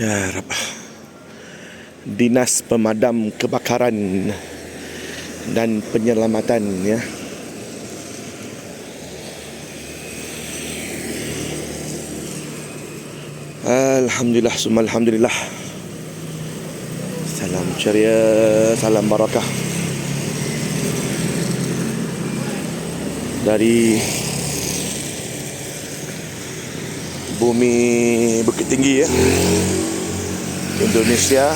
Ya Rab. Dinas Pemadam Kebakaran dan Penyelamatan, ya. Alhamdulillah, summa alhamdulillah. Salam ceria, salam barakah dari bumi Bukit Tinggi, ya, Indonesia.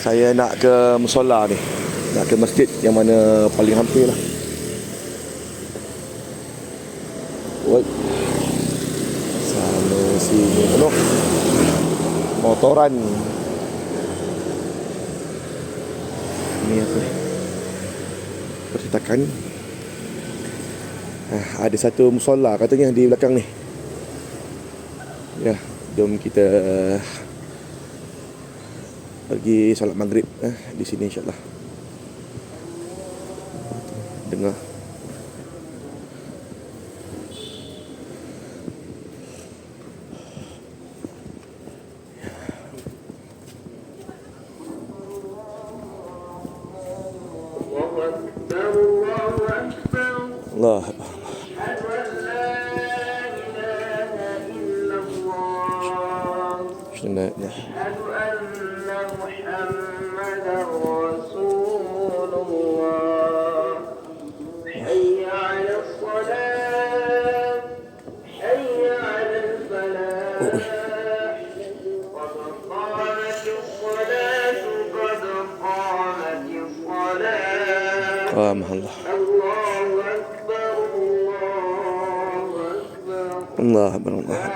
Saya nak ke musola ni, nak ke masjid yang mana paling hampir lah. Sana sini penuh motoran. Ni apa ni? Percetakan. Ada satu musola katanya di belakang ni. Ya, jom kita pergi solat maghrib di sini insyaAllah. Dengar. Allah. Allah Akbar, Allah Akbar.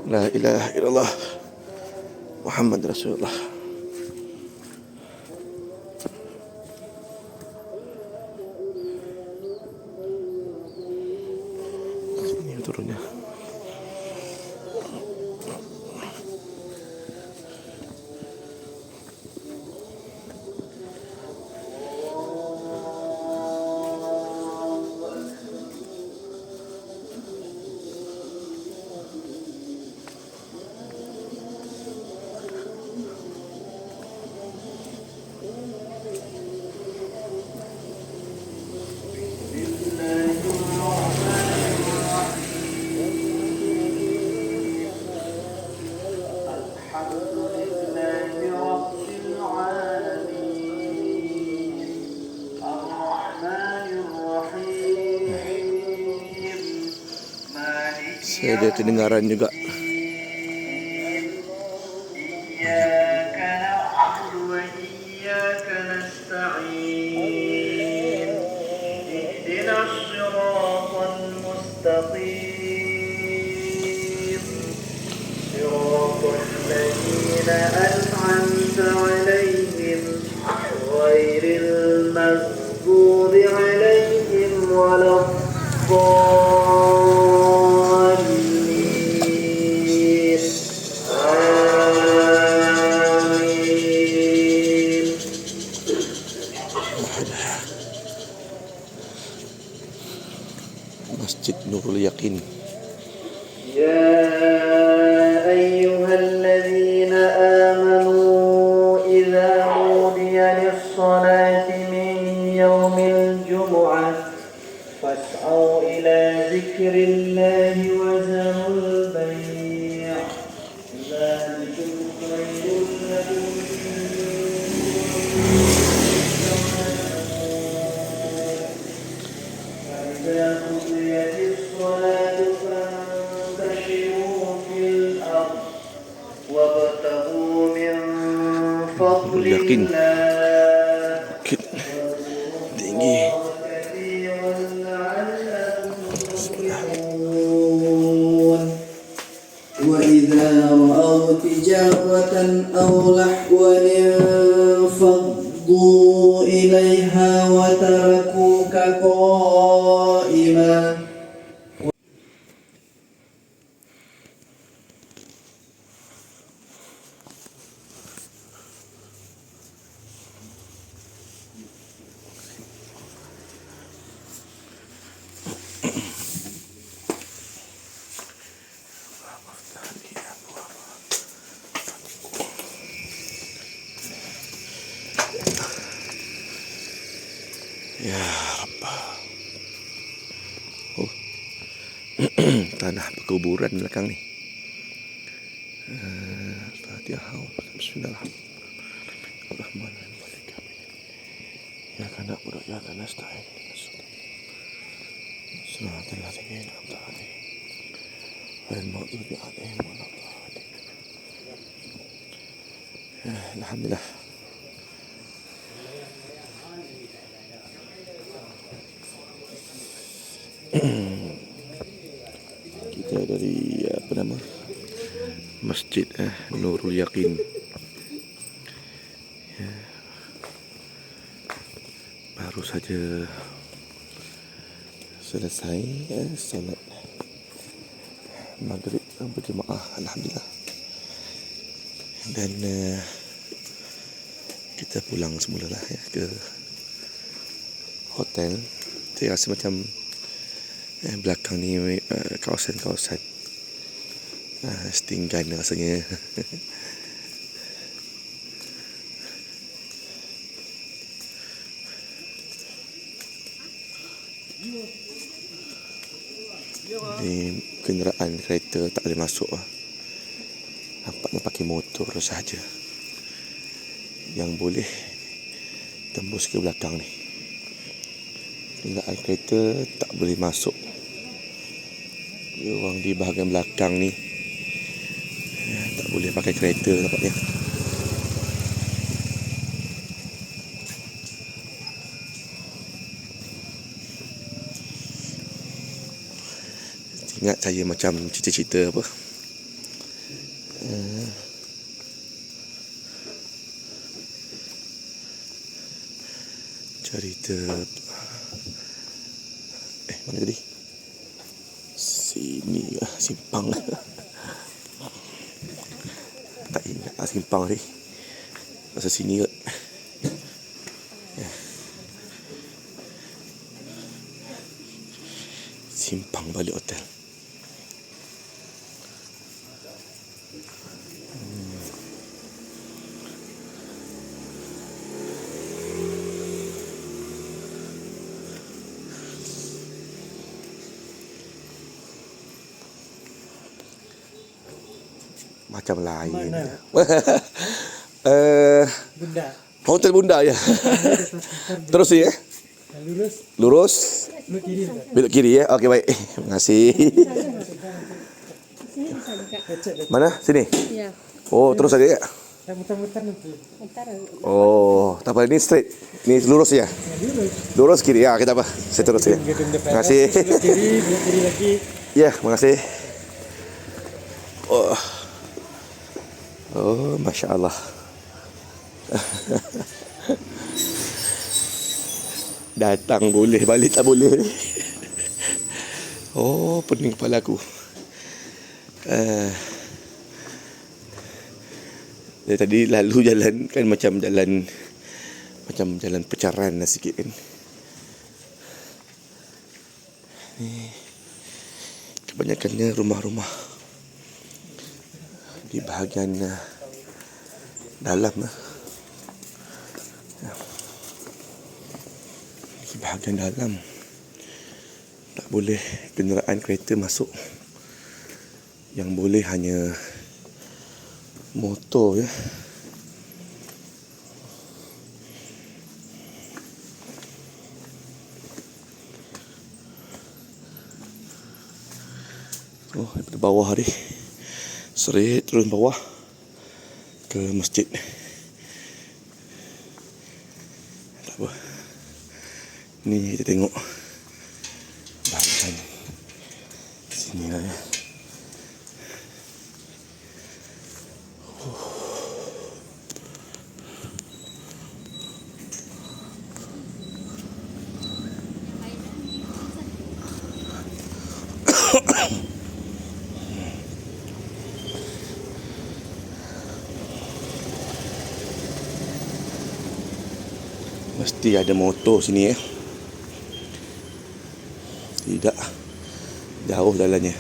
La ilaha illallah Muhammad Rasulullah. Ini turunnya. Saya ada kedengaran juga. Masjid Nurul Yakin. Ya ayyuhalladzina amanu idza nudiya lis-salati min yaumil jumu'ah fas'au ila dzikrillahi wa zarul bai' dzalikum khairul lakum. Yakin tinggi. Wa idza ra'aw tijaratan aw lahwan faddu ilaiha wa tarakuka qa'iman. Ya Rabbah. Oh, tanah perkuburan belakang ni. Fatihah. Bismillahirrahmanirrahim. Ya kana budak ya kana stain. Suratul ladzina an'amta 'alaihim. Ghairil maghdubi 'alaihim waladdallin. Alhamdulillah. Kita dari apa nama? Masjid Nurul Yaqin. Ya. Baru saja selesai solat maghrib berjemaah, alhamdulillah. Dan kita pulang semula lah ya ke hotel. Saya rasa macam belakang ni kawasan-kawasan setinggan rasanya. Ni kenderaan kereta tak boleh masuk lah. Nampaknya pakai motor sahaja yang boleh tembus ke belakang ni. Kenderaan kereta tak boleh masuk. Orang di bahagian belakang ni tak boleh pakai kereta nampaknya. Ingat saya macam cerita-cerita apa, cerita mana tadi? Sini simpang. Tak ingat simpang tadi. Masa sini kot. Simpang balik hotel. Macam lain. Mana? Bunda. Hotel Bunda ya. Terus ya. Lurus. Lurus. Belok kiri. Belok kiri ya. Okey baik. Terima kasih. Sini bisa buka. Mana? Sini. Ya. Oh, terus aja ya. Saya muter-muter nanti. Ntar Oh, tak apa, ini straight. Ini lurus ya. Lurus. Lurus kiri ya, kita apa? Saya terus ya. Gedung DPR. Terima kasih. Belok kiri lagi. Ya, terima kasih. Oh. Oh, Masya Allah. Datang boleh, balik tak boleh. Oh, pening kepala aku. Dari tadi lalu jalan kan macam jalan pecaran lah sikit kan. Ni kebanyakannya rumah-rumah di bahagian dalam di bahagian dalam tak boleh kenderaan kereta masuk, yang boleh hanya motor ya. Oh, daripada bawah ni straight turun bawah ke masjid. Tak apa. Ni kita tengok bahagian sini lah ya. Mesti ada motor sini ya. Tidak jauh jalannya.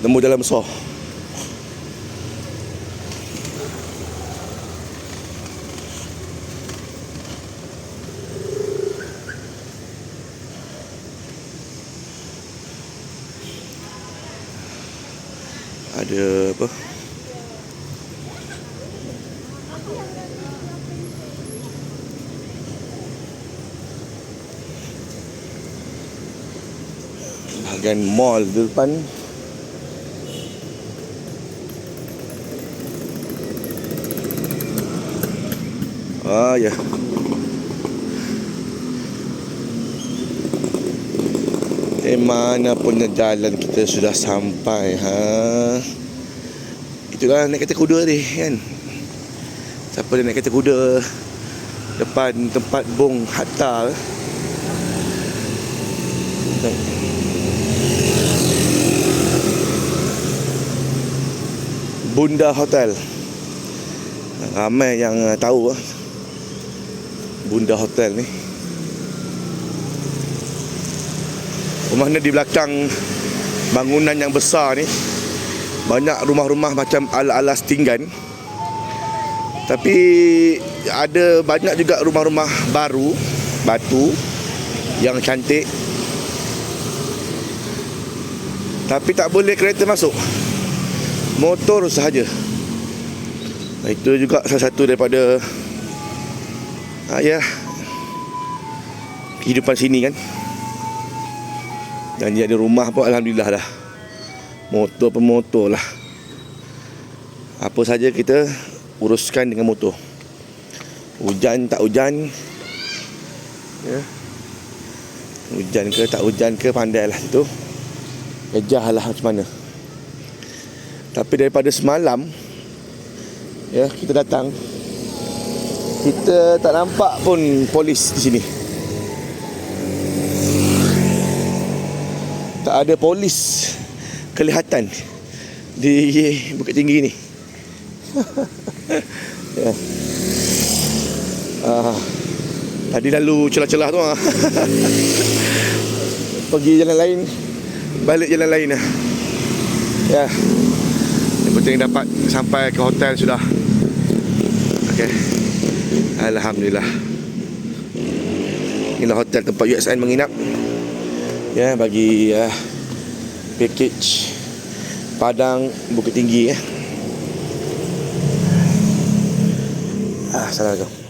Nemu dalam besar. Ada apa? Bahagian mall di depan. Ya. Mana punya jalan kita sudah sampai. Itulah naik kereta kuda ni kan. Siapa dia naik kereta kuda depan tempat Bung Hatta. Bunda Hotel. Ramai yang tahu Bunda Hotel ni. Rumah ni di belakang bangunan yang besar ni. Banyak rumah-rumah macam ala-ala setinggan. Tapi ada banyak juga rumah-rumah baru, batu yang cantik. Tapi tak boleh kereta masuk. Motor sahaja. Itu juga salah satu daripada kehidupan sini kan. Dan dia ada rumah pun alhamdulillah dah. Motor pun motor lah. Apa saja kita uruskan dengan motor. Hujan tak hujan, ya. Hujan ke tak hujan ke, pandailah tu. Kejahlah macam mana. Tapi daripada semalam, ya, kita datang, kita tak nampak pun polis di sini. Tak ada polis kelihatan di Bukit Tinggi ni. Ya. Tadi lalu celah-celah tu pergi jalan lain, balik jalan lain lah. Ya. Yang penting dapat sampai ke hotel sudah. Okey. Alhamdulillah. Inilah hotel tempat UXN menginap. Ya, bagi package Padang Bukit Tinggi ya. Assalamualaikum.